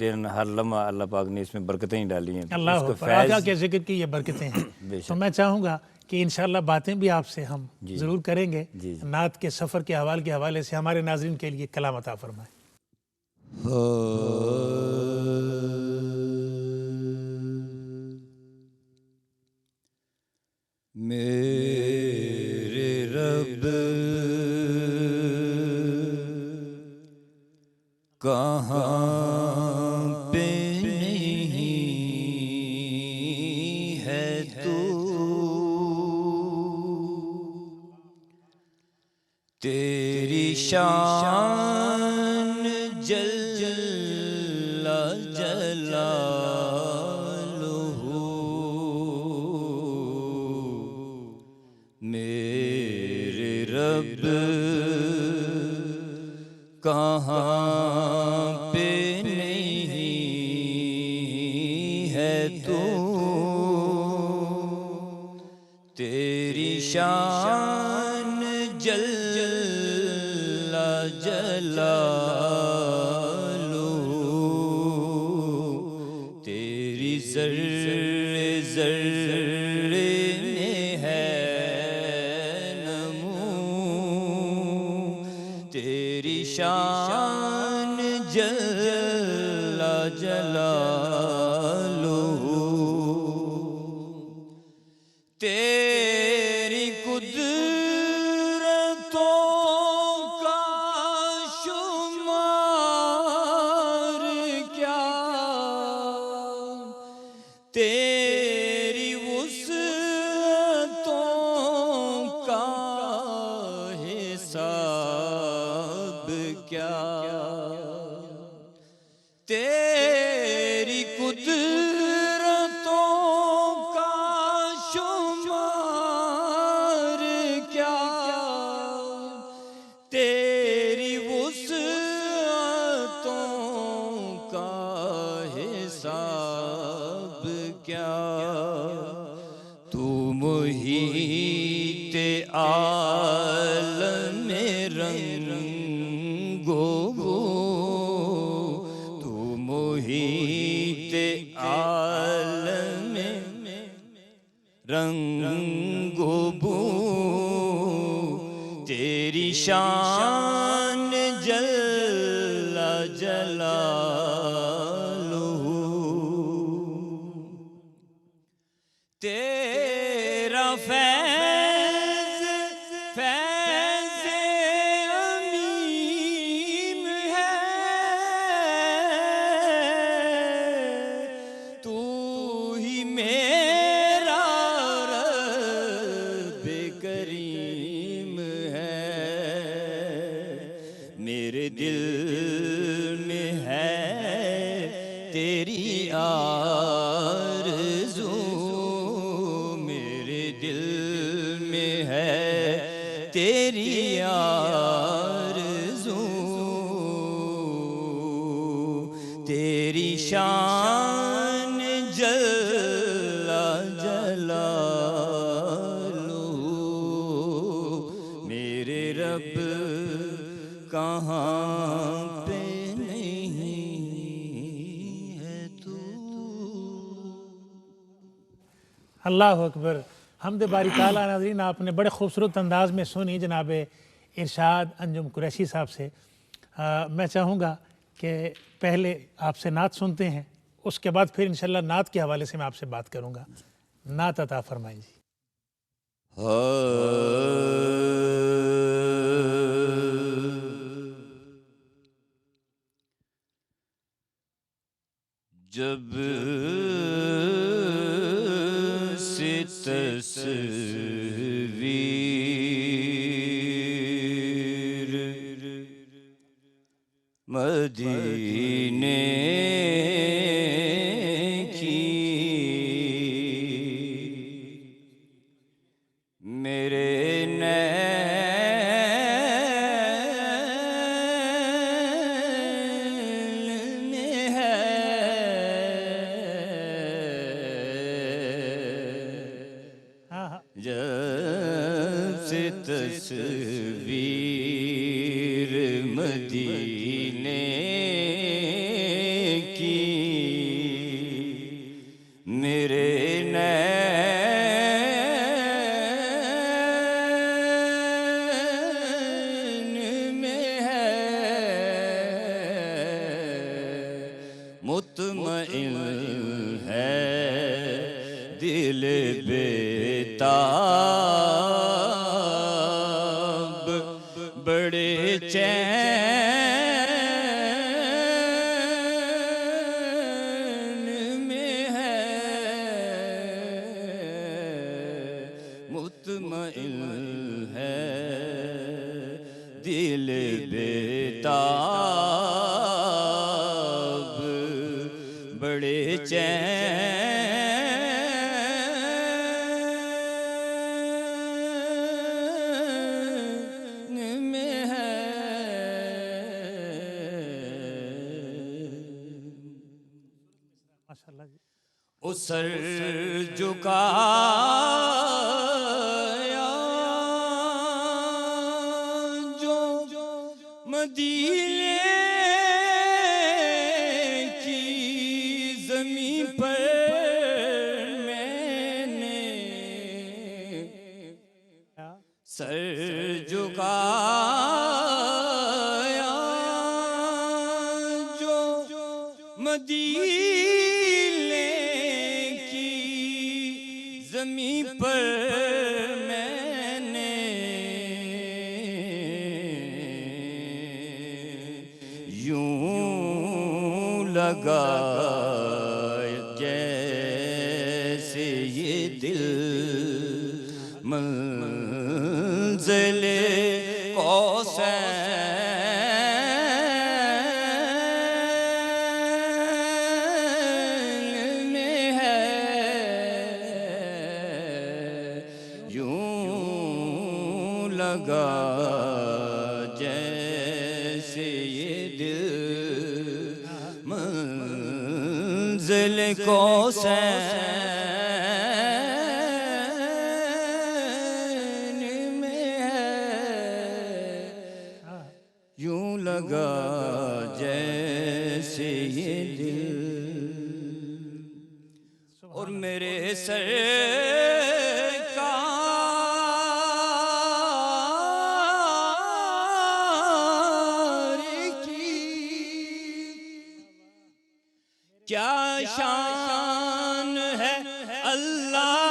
دن ہر لمحہ اللہ پاک نے اس میں برکتیں ہی ڈالی ہیں۔ اللہ اس کا اکبر، آقا فیض کے ذکر کی یہ برکتیں ہیں۔ بے شک۔ تو میں چاہوں گا کہ انشاءاللہ باتیں بھی آپ سے ہم ضرور کریں گے، جی جی۔ نعت کے سفر کے حوالے سے ہمارے ناظرین کے لیے کلام عطا فرمائیں۔ میرے رب کہاں پہ نہیں ہے تو، تیری شان جل جلالہ، میرے رب کہاں پہ نہیں ہے تو، تیری شان جل جلالہ، تیری ذرے ذرے میں ہے نمو، تیری شان جل جلالہ، تیری قدرتوں کا شمار کیا، تیری وسعتوں کا حساب کیا، تیری قدرتوں کا شمار کیا، تیری وسعتوں کا حساب کیا، تو محیط عالم رنگ و بو، تو محیط عالم رنگ و بو، تیری شان جل جلالہ، تیرا فیض فیض عمیم ہے، تو ہی میرا رب کریم ہے، میرے دل میں ہے تیری آرزو، میرے دل میں ہے تیری آرزو، تیری شان جل جلالہ، میرے رب کہاں پہ نہیں ہے تو۔ اللہ اکبر، حمد باری تعالیٰ۔ ناظرین، آپ نے بڑے خوبصورت انداز میں سنی جناب ارشاد انجم قریشی صاحب سے۔ میں چاہوں گا کہ پہلے آپ سے نعت سنتے ہیں، اس کے بعد پھر انشاءاللہ نعت کے حوالے سے میں آپ سے بات کروں گا۔ نعت عطا فرمائیں جی۔ جب سے تصویر مدینے کی میرے نین میں ہے، جب سے تصویر مدینے کی مطمئن ہے دل بیتاب، بڑے چین میں ہے، مطمئن ہے دل بیتاب، بڑے چین میں ہے۔ ماشاءاللہ جی۔ او سر جھکایا جو مدینے کی زمین پر میں نے، سر جھکایا جو مدینے کی زمین پر میں نے، یوں لگا جیسے یہ دل منزل قوسین میں ہے، یوں لگا جیسے یہ دل منزل قوسین میں ہے، یوں لگا جیسے یہ دل، اور میرے سرکار کی کیا شان ہے، اللہ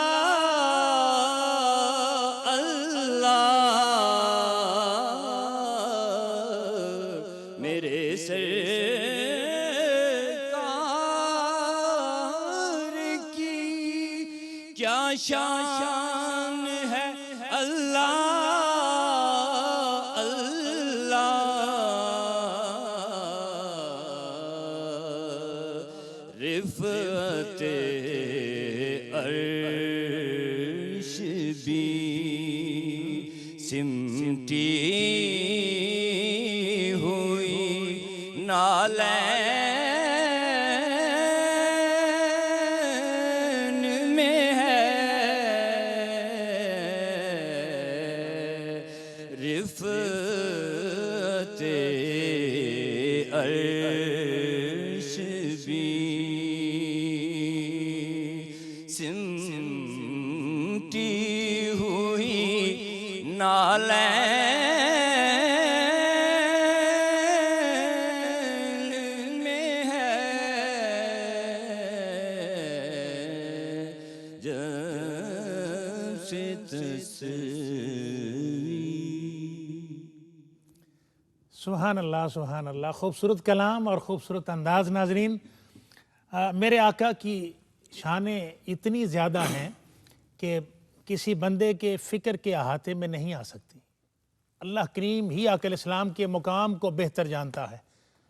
اللہ، میرے سرکار کی کیا شان ہے، اللہ اللہ، رفعت عرش بھی سمٹی ہوئی نالین میں ہے، رفعت عرش بھی سمٹی ہوئی نالین میں ہے، جب سے تصویر۔ سبحان اللہ سبحان اللہ، خوبصورت کلام اور خوبصورت انداز۔ ناظرین، میرے آقا کی شانیں اتنی زیادہ ہیں کہ کسی بندے کے فکر کے احاطے میں نہیں آ سکتی۔ اللہ کریم ہی آقا علیہ السلام کے مقام کو بہتر جانتا ہے۔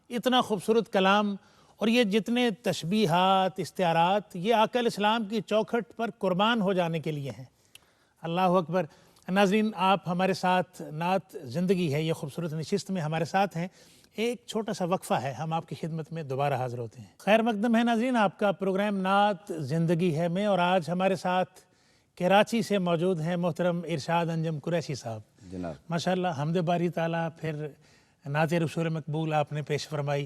اتنا خوبصورت کلام، اور یہ جتنے تشبیہات، استعارات، یہ آقا علیہ السلام کی چوکھٹ پر قربان ہو جانے کے لیے ہیں۔ اللہ اکبر۔ ناظرین، آپ ہمارے ساتھ نعت زندگی ہے یہ خوبصورت نشست میں ہمارے ساتھ ہیں۔ ایک چھوٹا سا وقفہ ہے، ہم آپ کی خدمت میں دوبارہ حاضر ہوتے ہیں۔ خیر مقدم ہے ناظرین، آپ کا پروگرام نعت زندگی ہے میں، اور آج ہمارے ساتھ کراچی سے موجود ہیں محترم ارشاد انجم قریشی صاحب۔ جناب ماشاءاللہ، حمد باری تعالیٰ، پھر نعت رسول مقبول آپ نے پیش فرمائی،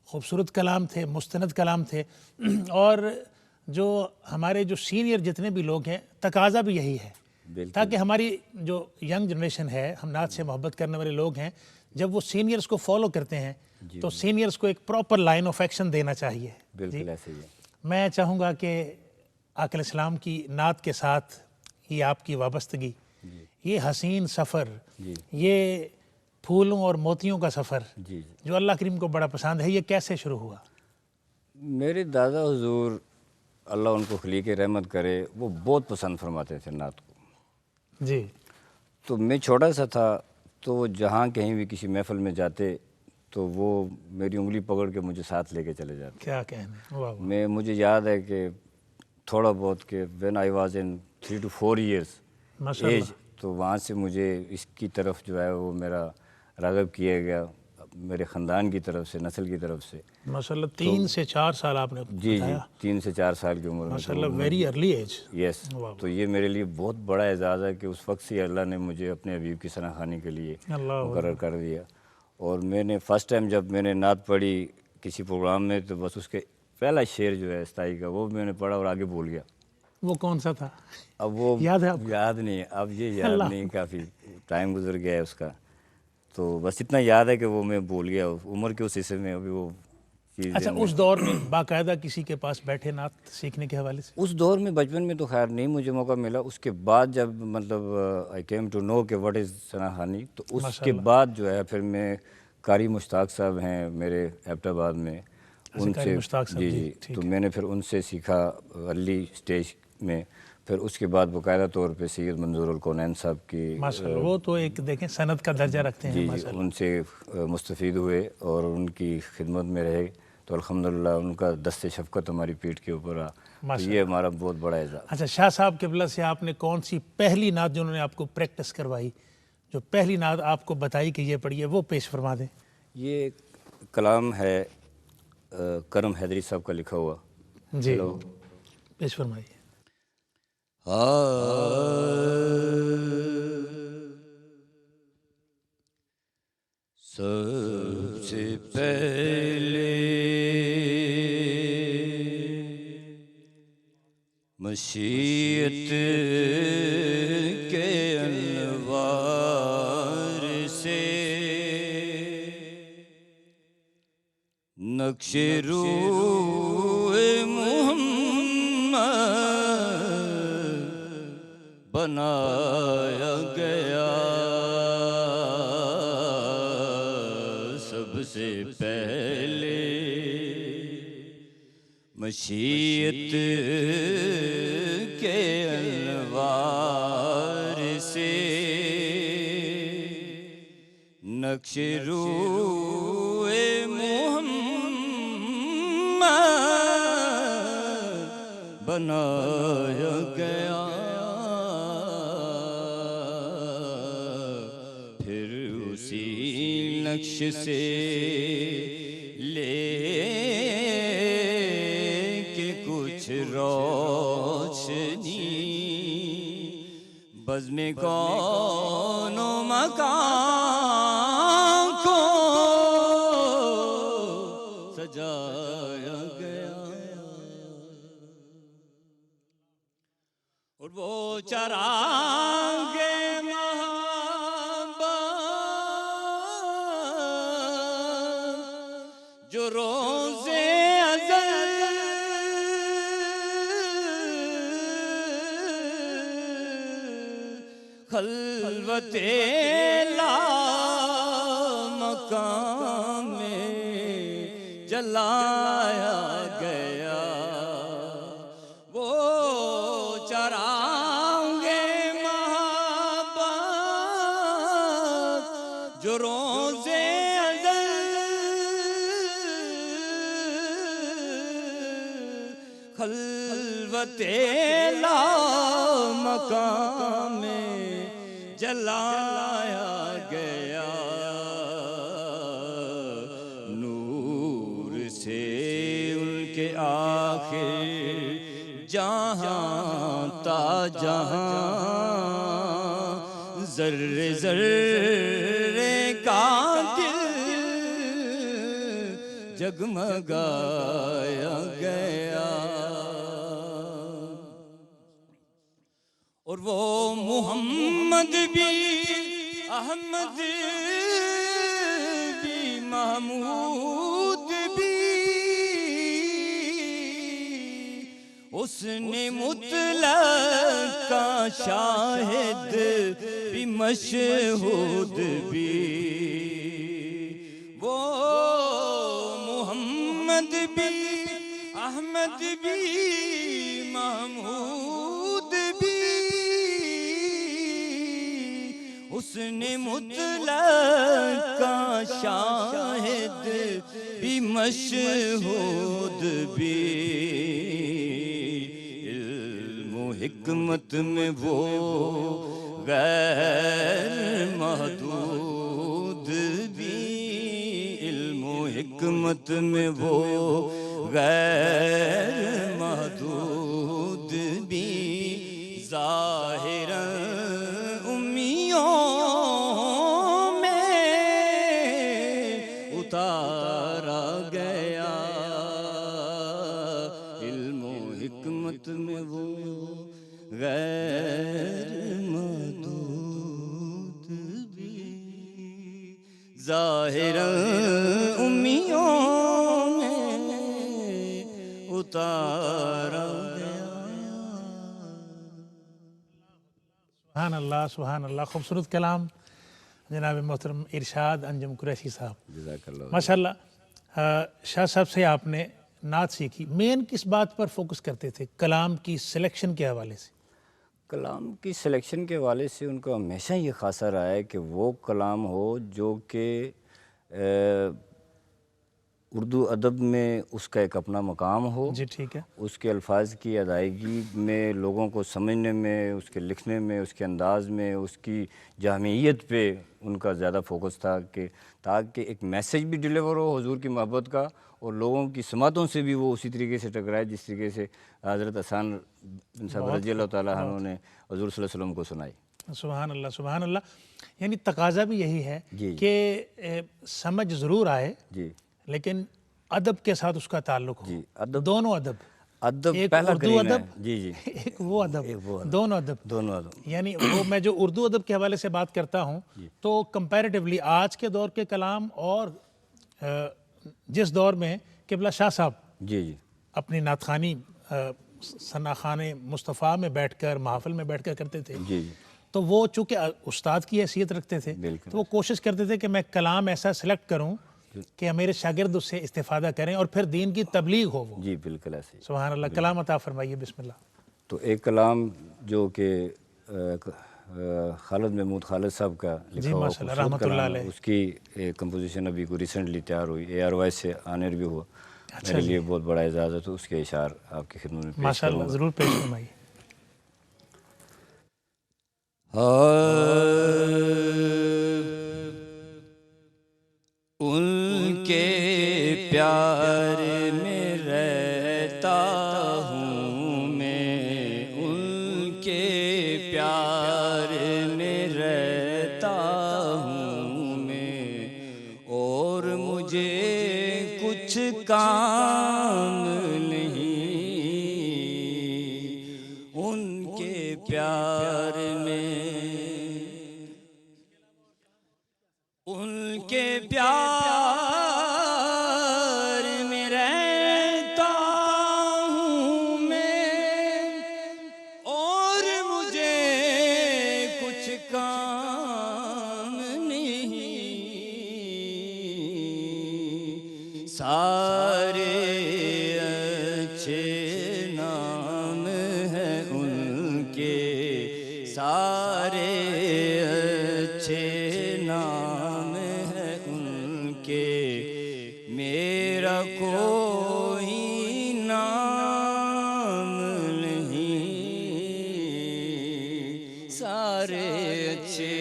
خوبصورت کلام تھے، مستند کلام تھے، اور جو ہمارے جو سینئر جتنے بھی لوگ ہیں، تقاضا بھی یہی ہے تاکہ ہماری جو ینگ جنریشن ہے، ہم نعت سے محبت کرنے والے لوگ ہیں، جب وہ سینئرز کو فالو کرتے ہیں تو سینئرز کو ایک پراپر لائن آف ایکشن دینا چاہیے. بالکل ایسے ہی ہے. میں چاہوں گا کہ آقا علیہ السلام کی نعت کے ساتھ یہ آپ کی وابستگی، یہ حسین سفر، یہ پھولوں اور موتیوں کا سفر جو اللہ کریم کو بڑا پسند ہے، یہ کیسے شروع ہوا؟ میرے دادا حضور اللہ ان کو خلیق رحمت کرے، وہ بہت پسند فرماتے تھے نعت کو. جی. تو میں چھوٹا سا تھا تو وہ جہاں کہیں بھی کسی محفل میں جاتے تو وہ میری انگلی پکڑ کے مجھے ساتھ لے کے چلے جاتے. کیا کہنا. واہ واہ. مجھے یاد ہے کہ تھوڑا بہت کہ when I was in 3 to 4 years age, تو وہاں سے مجھے اس کی طرف جو ہے وہ میرا راغب کیا گیا میرے خاندان کی طرف سے، نسل کی طرف سے. ماشاء اللہ 3 سے 4 سال آپ نے بتایا. 3 سے 4 سال کی عمر میں. ماشاء اللہ ویری ارلی ایج. یس. تو یہ میرے لیے بہت بڑا اعزاز ہے کہ اس وقت سے اللہ نے مجھے اپنے حبیب کی ثنا خوانی کے لیے مقرر کر دیا. اور میں نے فرسٹ ٹائم جب میں نے نعت پڑھی کسی پروگرام میں تو بس اس کے پہلا شعر جو ہے استائی کا وہ میں نے پڑھا اور آگے بھول گیا. وہ کون سا تھا؟ اب وہ یاد ہے؟ یاد نہیں، اب یہ یاد نہیں، کافی ٹائم گزر گیا ہے اس کا. تو بس اتنا یاد ہے کہ وہ میں بھول گیا عمر کے اس حصے میں. ابھی وہ چیز اچھا اس دور میں باقاعدہ کسی کے پاس بیٹھے نعت سیکھنے کے حوالے سے؟ اس دور میں بچپن میں تو خیر نہیں مجھے موقع ملا. اس کے بعد جب مطلب آئی کیم ٹو نو کہ واٹ از ثنا خوانی، تو اس کے بعد جو ہے پھر میں قاری مشتاق صاحب ہیں میرے ایبٹ آباد میں، ان سے تو میں نے پھر ان سے سیکھا ارلی اسٹیج میں. پھر اس کے بعد باقاعدہ طور پہ سید منظور الکونین صاحب کی ماشاءاللہ وہ تو ایک دیکھیں سند کا درجہ رکھتے ہیں. ان سے مستفید ہوئے اور ان کی خدمت میں رہے. تو الحمدللہ ان کا دست شفقت ہماری پیٹھ کے اوپر تو یہ ہمارا بہت بڑا اعزاز. اچھا شاہ صاحب قبلہ سے آپ نے کون سی پہلی نعت جو انہوں نے آپ کو پریکٹس کروائی، جو پہلی نعت آپ کو بتائی کہ یہ پڑھیے، وہ پیش فرما دیں؟ یہ کلام ہے کرم حیدری صاحب کا لکھا ہوا. جی پیش فرمائیے. سب سے پہلے مشیت کے انوار سے نقش روح محمد بنایا گیا. سب سے پہلے مشیت کے انوار سے نقش روح محمد بنایا گیا. پھر اسی نقش سے لے کے کچھ روشنی بزم کون و مکان کو سجایا گیا. اور وہ چراغ محبت جو روزے ازل خلوت لامکان میں جلایا گیا. وہ چراغ محبت جو روزے ازل خلوت لامکان میں جلایا گیا. نور سے ان کے آخر جہاں تا جہاں ذرے ذرے کا دل جگمگایا گیا. اور وہ محمد بھی احمد محمود بھی اس نے مطلق کا شاہد بھی مشہود بھی وہ محمد بھی احمد بھی محمود بھی اس نے مطلق کا شاہد بھی مشہود بھی علم و حکمت میں وہ غیر محدود بھی علم و حکمت میں وہ غیر محدود بھی ظاہراً اتارا گیا علم و حکمت میں وہ غیر محدود بھی ظاہراً امیوں میں اتارا گیا. سبحان اللہ سبحان اللہ. خوبصورت کلام جناب محترم ارشاد انجم قریشی صاحب. جزاک اللہ. ماشاءاللہ شاہ صاحب سے آپ نے نعت سیکھی. مین کس بات پر فوکس کرتے تھے کلام کی سلیکشن کے حوالے سے؟ کلام کی سلیکشن کے حوالے سے ان کا ہمیشہ یہ خاصہ رہا ہے کہ وہ کلام ہو جو کہ اردو ادب میں اس کا ایک اپنا مقام ہو. جی ٹھیک ہے. اس کے الفاظ کی ادائیگی میں لوگوں کو سمجھنے میں اس کے لکھنے میں اس کے انداز میں اس کی جامعیت پہ ان کا زیادہ فوکس تھا کہ تاکہ ایک میسیج بھی ڈیلیور ہو حضور کی محبت کا اور لوگوں کی سماعتوں سے بھی وہ اسی طریقے سے ٹکرائے جس طریقے سے حضرت حسان بن صاحب رضی اللہ تعالیٰ عنہ نے حضور صلی اللہ علیہ وسلم کو سنائی. سبحان اللہ سبحان اللہ. یعنی تقاضا بھی یہی ہے جی کہ سمجھ ضرور آئے جی لیکن ادب کے ساتھ اس کا تعلق ہو. جی ادب دونوں ادب ادب ایک پہلا اردو کرینہ ہے. ادب جی جی ایک وہ ادب دونوں ادب. دونوں ادب. یعنی وہ میں جو اردو ادب کے حوالے سے بات کرتا ہوں تو کمپیریٹیولی آج کے دور کے کلام اور جس دور میں قبلہ شاہ صاحب جی جی اپنی نعت خوانی ثناخان مصطفیٰ میں بیٹھ کر محافل میں بیٹھ کر کرتے تھے جی جی تو وہ چونکہ استاد کی حیثیت رکھتے تھے بالکل. تو وہ کوشش کرتے تھے کہ میں کلام ایسا سلیکٹ کروں کہ میرے شاگرد اس سے استفادہ کریں اور پھر دین کی تبلیغ ہو وہ. جی بالکل ایسے ہی. سبحان اللہ. کلام عطا فرمائیے بسم اللہ. تو ایک کلام جو کہ خالد محمود خالد صاحب کا لکھا ہوا ماشاء اللہ رحمۃ اللہ علیہ. اس کی کمپوزیشن ابھی کو ریسنٹلی تیار ہوئی ARY سے آنر بھی ہوا. میرے لیے بہت بڑا اعزاز ہے تو اس کے اشعار آپ کی خدمت میں پیش ماشاء اللہ ضرور پیش فرمائیے. ان کے پیار میں رہتا ہوں میں ان کے پیار میں رہتا ہوں میں اور مجھے کچھ کام نہیں ان کے پیار میں ان کے پیار میں رہتا ہوں میں اور مجھے کچھ کام نہیں سارے اچھے نام ہیں ان کے سارے اچھے نام ہیں ان کے میرا کوئی نام نہیں سارے اچھے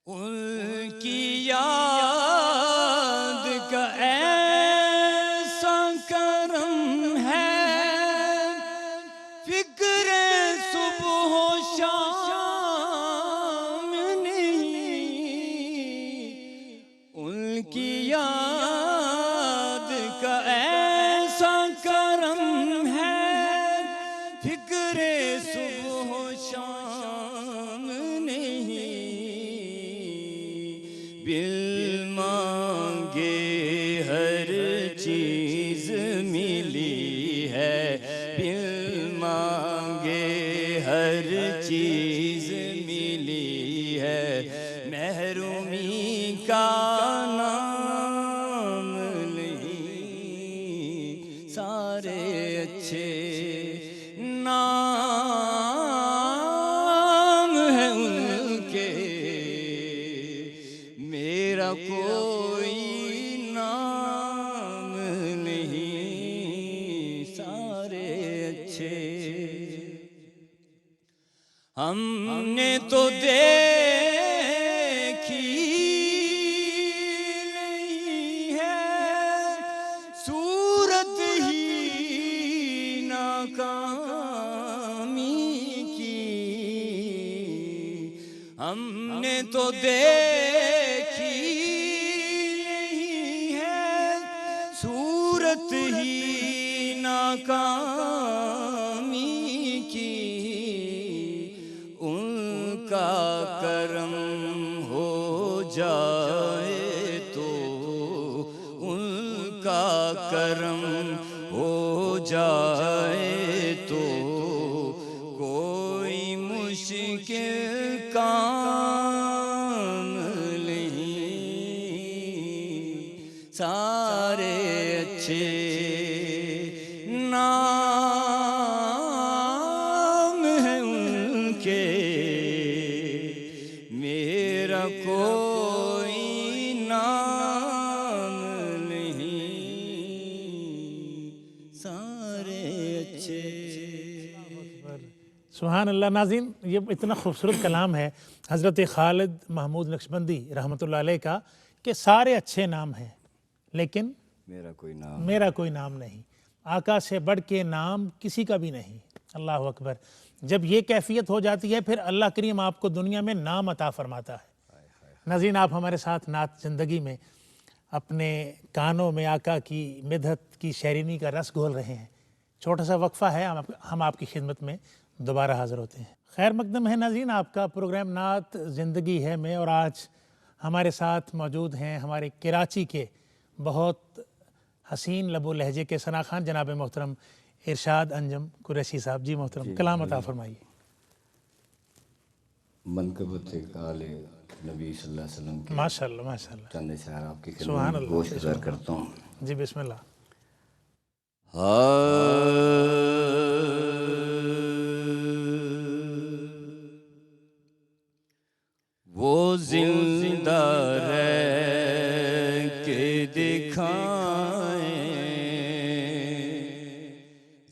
ان کی یاد کا ایسا کرم ہے فکر صبح و شام نہیں بل مانگے ہر چیز ملی ہے، بل مانگے ہر چیز ملی ہے، محرومی کا نام نہیں، سارے اچھے نام ہیں ان کے، میرا کوئی نام نہیں، سارے اچھے۔ ہم نے تو دیکھی نہیں ہے صورت ہی ناکامی کی، ہم نے تو دیکھی نہیں ہے صورت ہی ناکامی کی، ان کا کرم ہو جائے تو، ان کا کرم ہو جائے تو کوئی مشکل کام نہیں، سارے اچھے نام ہیں ان کے، میرا کوئی نام نہیں، سارے اچھے۔ سبحان اللہ۔ ناظرین، یہ اتنا خوبصورت کلام ہے حضرت خالد محمود نقشبندی رحمۃ اللہ علیہ کا کہ سارے اچھے نام ہیں لیکن میرا کوئی نام نہیں، آقا سے بڑھ کے نام کسی کا بھی نہیں۔ اللہ اکبر۔ جب یہ کیفیت ہو جاتی ہے پھر اللہ کریم آپ کو دنیا میں نام عطا فرماتا ہے۔ ناظرین، آپ ہمارے ساتھ نعت زندگی میں اپنے کانوں میں آقا کی مدحت کی شیرینی کا رس گھول رہے ہیں۔ چھوٹا سا وقفہ ہے، ہم آپ کی خدمت میں دوبارہ حاضر ہوتے ہیں۔ خیر مقدم ہے ناظرین، آپ کا پروگرام نعت زندگی ہے میں، اور آج ہمارے ساتھ موجود ہیں ہمارے کراچی کے بہت حسین لب و لہجے کے ثنا خوان جناب محترم ارشاد انجم قریشی صاحب۔ جی محترم، کلام عطا فرمائیے۔ منقبت آل نبی صلی اللہ علیہ وسلم کے ماشاءاللہ ماشاءاللہ، چند اشعار آپ کی سبحان خدمت میں اللہ، گوش گزار کرتا ہوں۔ جی بسم اللہ۔ وہ زندہ رہ کے دکھائیں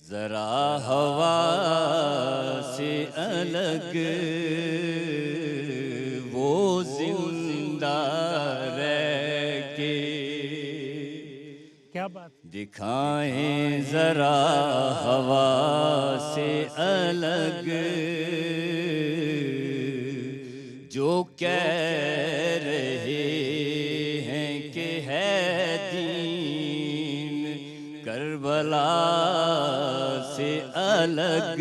ذرا ہوا سے الگ، وہ زندہ رہ کے کیا بات، دکھائیں ذرا ہوا سے الگ، جو کہہ رہے ہیں کہ ہے دین کربلا سے الگ،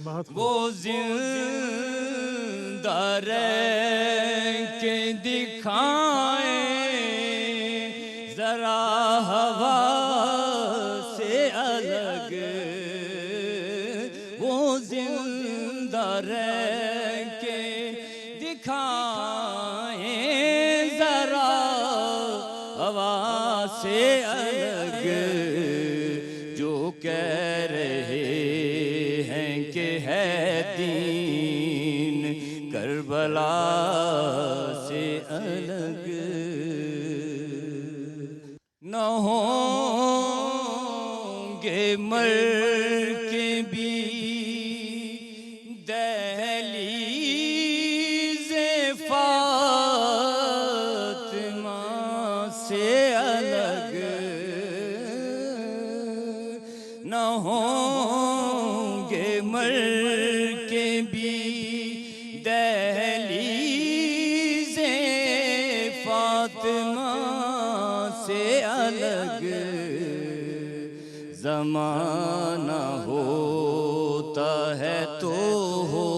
بہت وہ زندہ رہ کے دکھائیں ذرا ہوا سے الگ، وہ زندہ رہ کے دکھائیں ذرا ہوا سے الگ، جو کہہ رہے ہیں کہ ہے دین کربلا سے الگ، نہ ہوں گے مر کے بھی دہلیز فاطمہ سے الگ، نہ ہوں گے مر کے بھی دہلیز فاطمہ سے الگ، زمانہ ہوتا ہے تو ہو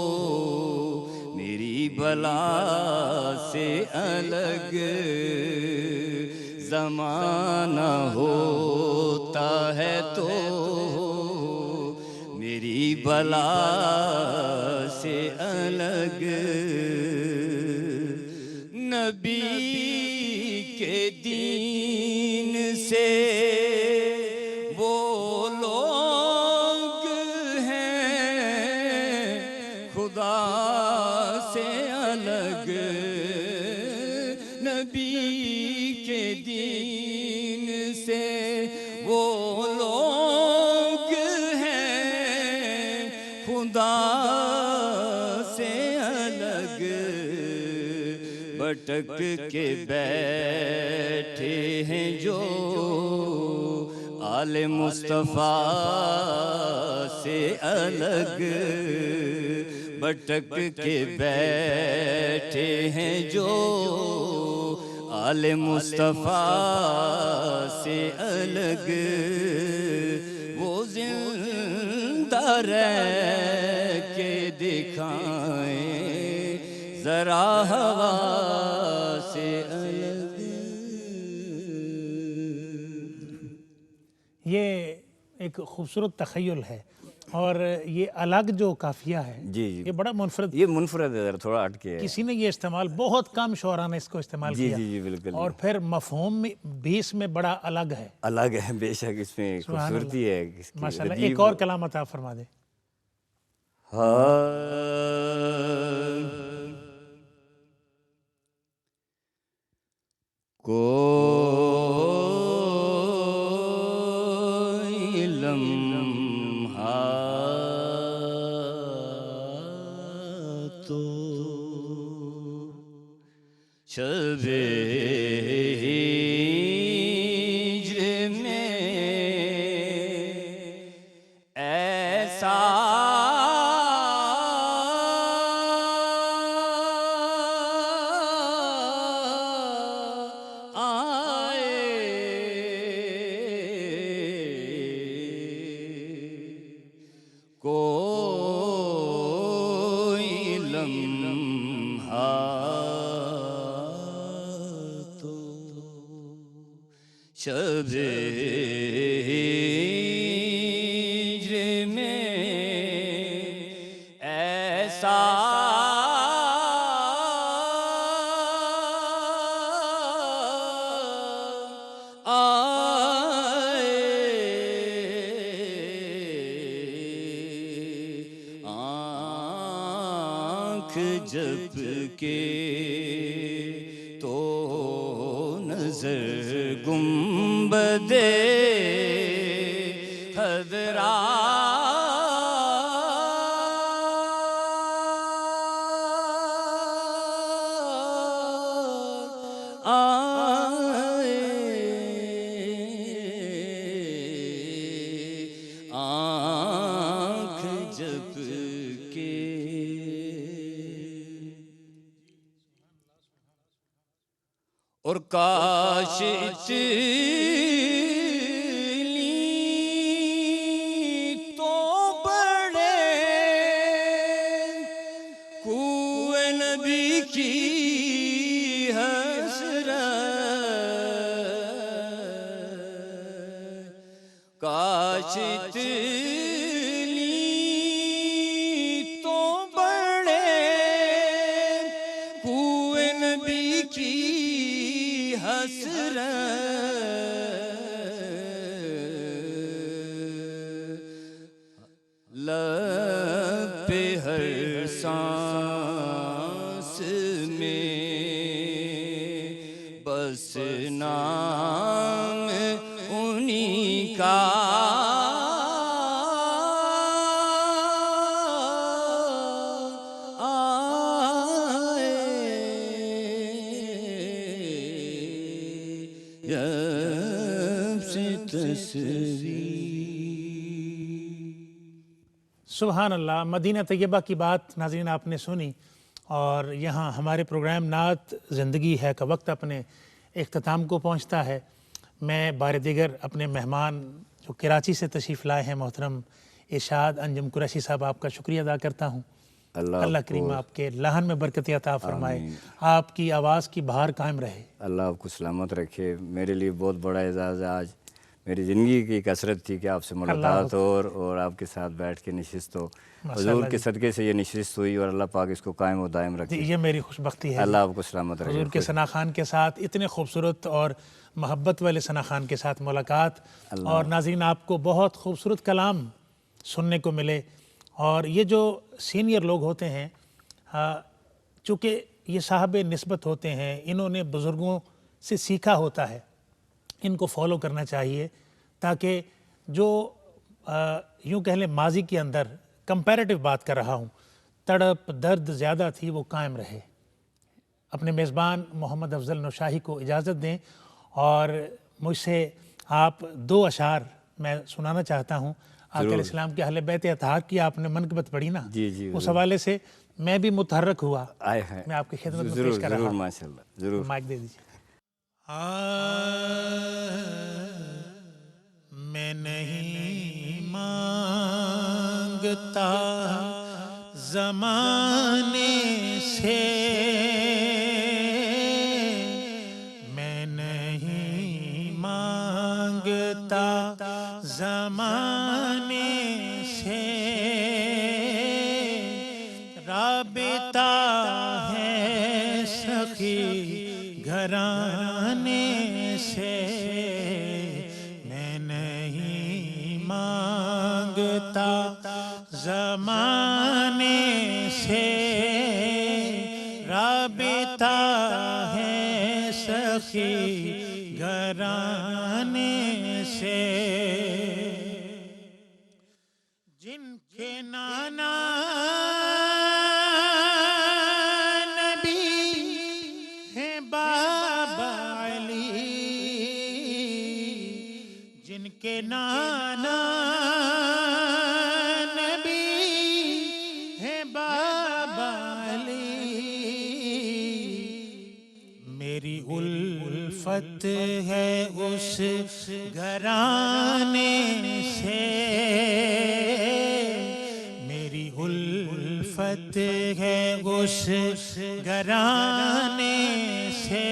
میری میری بلا سے الگ زمانہ ہوتا ہے تو میری بلا سے الگ نبی کے دین سے وہ لوگ ہیں خدا سے الگ نبی کے دین سے وہ لوگ ہیں خدا سے الگ بھٹک کے بیٹھے ہیں جو آل مصطفیٰ سے الگ بھٹک کے بیٹھے ہیں جو آل مصطفیٰ سے الگ وہ زندہ رہ کے دکھائیں ذرا ہوا سے الگ. یہ ایک خوبصورت تخیل ہے اور یہ الگ جو قافیہ ہے جی جی یہ بڑا منفرد یہ منفرد ہے تھوڑا ہٹ کے ہے. کسی نے یہ استعمال بہت کم شعراء نے اس کو استعمال جی کیا جی جی بالکل اور پھر مفہوم بھی اس میں بڑا الگ ہے. الگ ہے بے شک اس میں خوبصورتی ہے اس کی. ماشاءاللہ ایک اور کلام عطا فرما دے. کوئی لمحہ تو شب ہجر میں ایسا کوئی لمحہ تو شب ہجر میں ایسا جب کے تو نظر گنبد خضرا آنکھ جب کے اور کاش اتنی تو بڑے کوئے نبی کی حسرت کاش اتنی تو بڑے کوئے نبی کی لب پہ ہر سانس میں بس نام انہی کا سبحان اللہ. مدینہ طیبہ کی بات ناظرین آپ نے سنی اور یہاں ہمارے پروگرام نعت زندگی ہے کا وقت اپنے اختتام کو پہنچتا ہے. میں بار دیگر اپنے مہمان جو کراچی سے تشریف لائے ہیں محترم ارشاد انجم قریشی صاحب آپ کا شکریہ ادا کرتا ہوں اللہ کریم آپ کے لہن میں برکت عطا فرمائے، آپ کی آواز کی بہار قائم رہے۔ اللہ آپ کو سلامت رکھے۔ میرے لیے بہت بڑا اعزاز ہے، آج میری زندگی کی کثرت تھی کہ آپ سے ملاقات ہو اور آپ کے ساتھ بیٹھ کے نشست ہو۔ حضور کے صدقے سے یہ نشست ہوئی اور اللہ پاک اس کو قائم و دائم رکھے۔ یہ میری خوش بختی ہے۔ اللہ آپ کو سلامت رکھے۔ حضور کے ثنا خان کے ساتھ اتنے خوبصورت اور محبت والے ثنا خان کے ساتھ ملاقات، اور ناظرین آپ کو بہت خوبصورت کلام سننے کو ملے۔ اور یہ جو سینئر لوگ ہوتے ہیں، چونکہ یہ صاحب نسبت ہوتے ہیں، انہوں نے بزرگوں سے سیکھا ہوتا ہے، ان کو فالو کرنا چاہیے تاکہ جو یوں کہہ لیں ماضی کے اندر کمپیریٹیو بات کر رہا ہوں، تڑپ درد زیادہ تھی وہ قائم رہے۔ اپنے میزبان محمد افضل نوشاہی کو اجازت دیں اور مجھ سے آپ 2 اشعار میں سنانا چاہتا ہوں۔ آقا علیہ السلام کے اہل بیت اطہار کی آپ نے منقبت پڑھی نا، اس حوالے سے میں بھی متحرک ہوا، میں آپ کی خدمت میں پیش کر رہا ہوں۔ ضرور ماشاءاللہ، ضرور مائک دے دیجیے۔ میں نہیں مانگتا زمانے سے، میں نہیں مانگتا زمانے سے، رابطہ ہے سخی گھرانے سے، میں نہیں مانگتا زمانے سے، رابطہ ہے سخی گھرانے سے، جن کے نانا نبی ہیں بابا علی، جن کے نانا نبی ہیں بابا علی، میری الفت ہے اس گھرانے سے، میری الفت ہے اس گھرانے سے،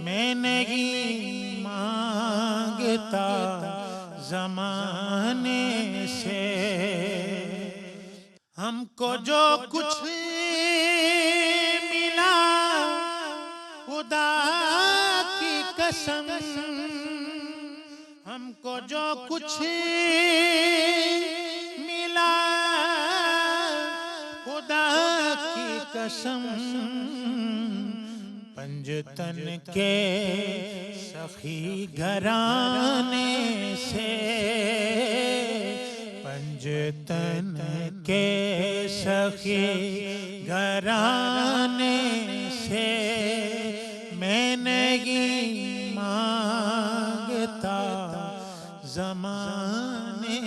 میں نہیں مانگتا زمانے سے، ہم کو جو کچھ ملا خدا کی قسم، ہم کو جو کچھ ملا خدا کی قسم، پنجتن کے سخی گھرانے سے، پنجتن کے سخی گھرانے سے، میں نہیں مانگتا زمانے